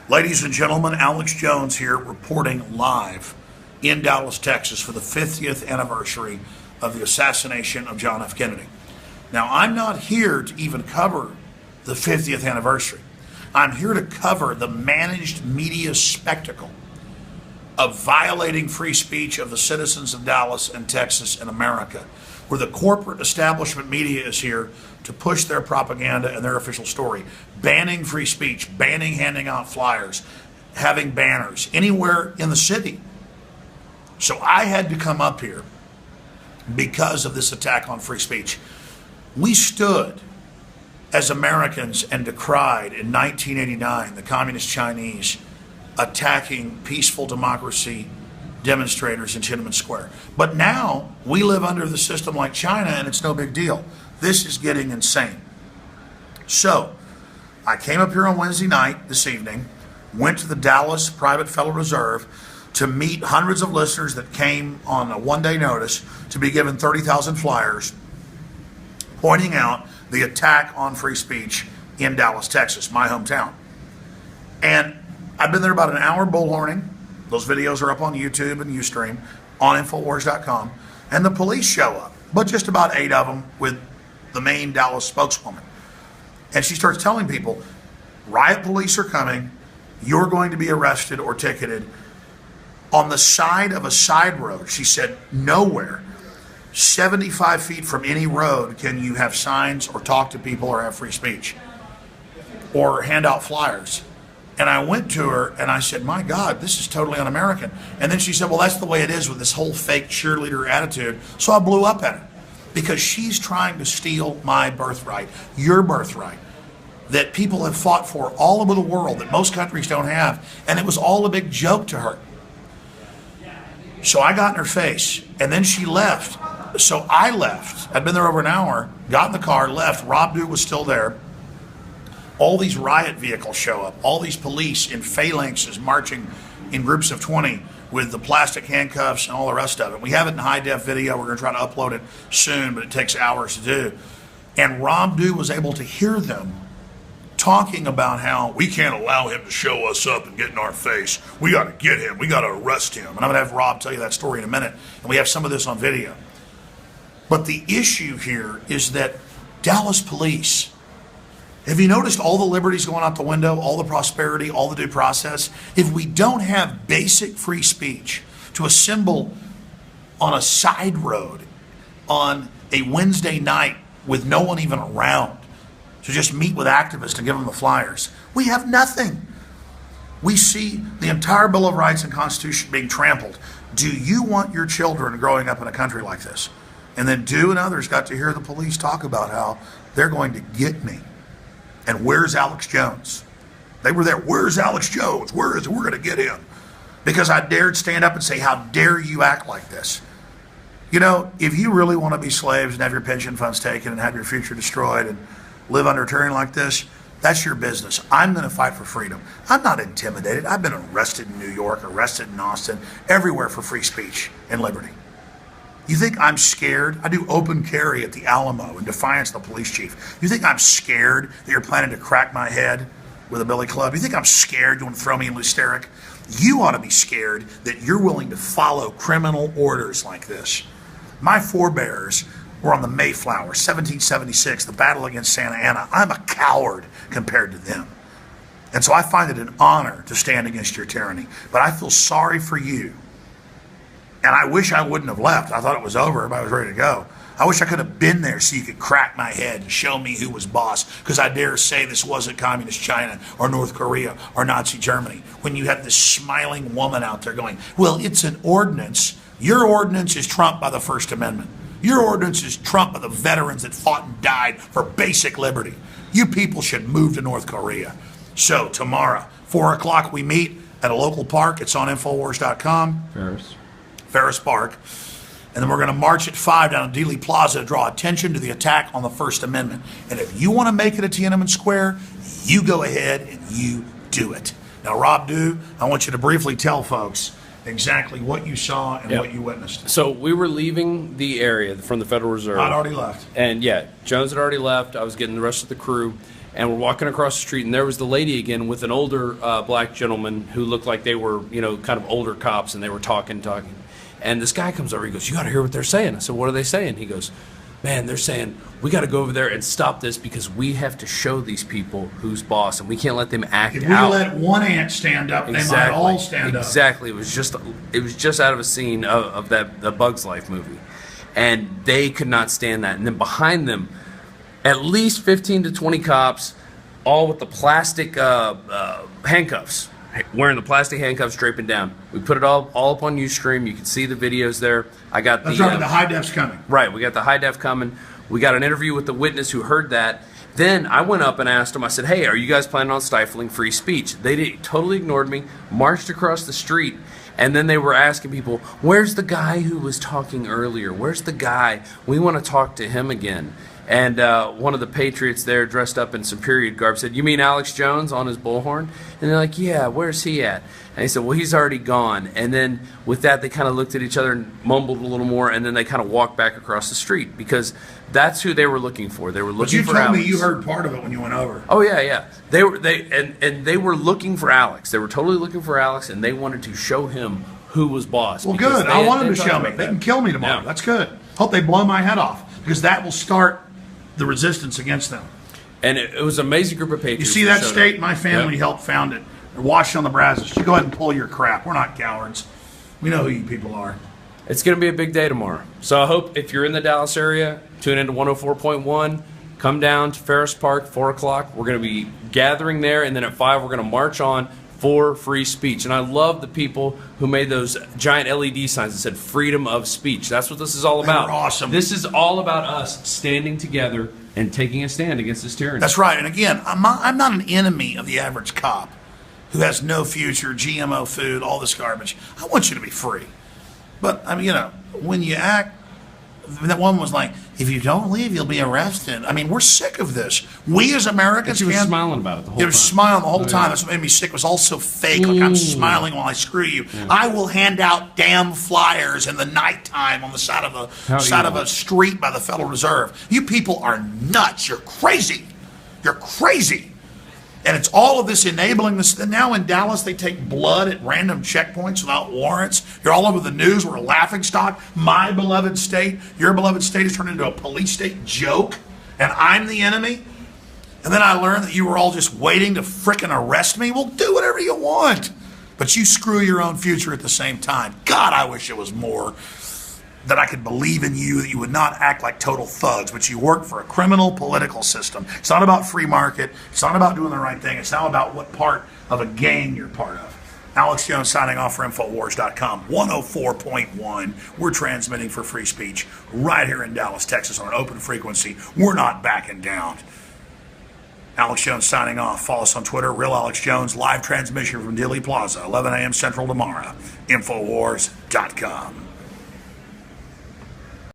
Ladies and gentlemen, Alex Jones here reporting live in Dallas, Texas for the 50th anniversary of the assassination of John F. Kennedy. Now, I'm not here to even cover the 50th anniversary. I'm here to cover the managed media spectacle of violating free speech of the citizens of Dallas and Texas and America, where the corporate establishment media is here to push their propaganda and their official story, banning free speech, banning handing out flyers, having banners anywhere in the city. So I had to come up here because of this attack on free speech. We stood as Americans and decried in 1989 the Communist Chinese attacking peaceful democracy demonstrators in Tiananmen Square. But now we live under the system like China and it's no big deal. This is getting insane. So I came up here on Wednesday night this evening, went to the Dallas Private Federal Reserve to meet hundreds of listeners that came on a one-day notice to be given 30,000 flyers pointing out the attack on free speech in Dallas, Texas, my hometown. And I've been there about an hour bullhorning. Those videos are up on YouTube and Ustream, on Infowars.com. And the police show up, but just about 8 of them with the main Dallas spokeswoman. And she starts telling people, riot police are coming, you're going to be arrested or ticketed. On the side of a side road, she said, nowhere, 75 feet from any road can you have signs or talk to people or have free speech or hand out flyers. And I went to her and I said, my God, this is totally un-American. And then she said, well, that's the way it is with this whole fake cheerleader attitude. So I blew up at her because she's trying to steal my birthright, your birthright, that people have fought for all over the world that most countries don't have. And it was all a big joke to her. So I got in her face and then she left. So I left. I'd been there over an hour, got in the car, left. Rob Dew was still there. All these riot vehicles show up. All these police in phalanxes marching in groups of 20 with the plastic handcuffs and all the rest of it. We have it in high-def video. We're going to try to upload it soon, but it takes hours to do. And Rob Dew was able to hear them talking about how we can't allow him to show us up and get in our face. We got to get him. We got to arrest him. And I'm going to have Rob tell you that story in a minute. And we have some of this on video. But the issue here is that Dallas police, have you noticed all the liberties going out the window, all the prosperity, all the due process? If we don't have basic free speech to assemble on a side road on a Wednesday night with no one even around, to just meet with activists and give them the flyers, we have nothing. We see the entire Bill of Rights and Constitution being trampled. Do you want your children growing up in a country like this? And then Dew and others got to hear the police talk about how they're going to get me. And where's Alex Jones? They were there. Where's Alex Jones? Where is it? We're going to get him. Because I dared stand up and say, how dare you act like this? You know, if you really want to be slaves and have your pension funds taken and have your future destroyed and live under tyranny like this, that's your business. I'm going to fight for freedom. I'm not intimidated. I've been arrested in New York, arrested in Austin, everywhere for free speech and liberty. You think I'm scared? I do open carry at the Alamo in defiance of the police chief. You think I'm scared that you're planning to crack my head with a billy club? You think I'm scared you want to throw me in Lusteric? You ought to be scared that you're willing to follow criminal orders like this. My forebears were on the Mayflower, 1776, the battle against Santa Anna. I'm a coward compared to them. And so I find it an honor to stand against your tyranny. But I feel sorry for you. And I wish I wouldn't have left. I thought it was over. Everybody was ready to go. I wish I could have been there so you could crack my head and show me who was boss. Because I dare say this wasn't Communist China or North Korea or Nazi Germany. When you have this smiling woman out there going, well, it's an ordinance. Your ordinance is trumped by the First Amendment. Your ordinance is trumped by the veterans that fought and died for basic liberty. You people should move to North Korea. So tomorrow, 4 o'clock, we meet at a local park. It's on Infowars.com. Ferris Park. And then we're going to march at 5 down to Dealey Plaza to draw attention to the attack on the First Amendment. And if you want to make it at Tiananmen Square, you go ahead and you do it. Now, Rob Dew, I want you to briefly tell folks exactly what you saw and what you witnessed. So we were leaving the area from the Federal Reserve. I'd already left. And yeah, Jones had already left. I was getting the rest of the crew. And we're walking across the street, and there was the lady again with an older black gentleman who looked like they were, kind of older cops, and they were talking. And this guy comes over, he goes, "You got to hear what they're saying." I said, "What are they saying?" He goes, "Man, they're saying we got to go over there and stop this because we have to show these people who's boss, and we can't let them act out." If we let one ant stand up, they might all stand up. Exactly. It was just out of a scene of the Bug's Life movie, and they could not stand that. And then behind them, at least 15 to 20 cops, all with the plastic handcuffs, wearing the plastic handcuffs, draping down. We put it all up on Ustream. You can see the videos there. I got That's right, the high def's coming. Right, we got the high def coming. We got an interview with the witness who heard that. Then I went up and asked them, I said, "Hey, are you guys planning on stifling free speech?" They totally ignored me, marched across the street, and then they were asking people, "Where's the guy who was talking earlier? Where's the guy? We want to talk to him again." And one of the patriots there, dressed up in some period garb, said, "You mean Alex Jones on his bullhorn?" And they're like, "Yeah, where's he at?" And he said, "Well, he's already gone." And then with that, they kind of looked at each other and mumbled a little more, and then they kind of walked back across the street because that's who they were looking for. They were looking for Alex. But you told me you heard part of it when you went over. Oh yeah. They were looking for Alex. They were totally looking for Alex, and they wanted to show him who was boss. Well, good. I want them to show me. They can kill me tomorrow. Yeah. That's good. Hope they blow my head off because that will start the resistance against them. And it was an amazing group of patriots. You see that state? My family helped found it. They're washing on the Brazos. You go ahead and pull your crap. We're not cowards. We know who you people are. It's going to be a big day tomorrow. So I hope if you're in the Dallas area, tune into 104.1. Come down to Ferris Park, 4 o'clock. We're going to be gathering there, and then at 5 we're going to march on for free speech. And I love the people who made those giant LED signs that said freedom of speech. That's what this is all about. They're awesome. This is all about us standing together and taking a stand against this tyranny. That's right. And again, I'm not an enemy of the average cop who has no future, GMO food, all this garbage. I want you to be free. But, I mean, when you act, that one was like, "If you don't leave, you'll be arrested." I mean, we're sick of this. We as Americans, she was smiling about it the whole time. It was smiling the whole time. That's what made me sick. It was all so fake. Like I'm smiling while I screw you. Yeah. I will hand out damn flyers in the nighttime on the side of a street by the Federal Reserve. You people are nuts. You're crazy. You're crazy. And it's all of this enabling this. And now in Dallas, they take blood at random checkpoints without warrants. You're all over the news. We're a laughingstock. My beloved state, your beloved state has turned into a police state joke. And I'm the enemy. And then I learned that you were all just waiting to frickin' arrest me. Well, do whatever you want. But you screw your own future at the same time. God, I wish it was more that I could believe in you, that you would not act like total thugs, but you work for a criminal political system. It's not about free market. It's not about doing the right thing. It's now about what part of a gang you're part of. Alex Jones signing off for Infowars.com. 104.1. We're transmitting for free speech right here in Dallas, Texas on an open frequency. We're not backing down. Alex Jones signing off. Follow us on Twitter, Real Alex Jones. Live transmission from Dealey Plaza, 11 a.m. Central tomorrow. Infowars.com.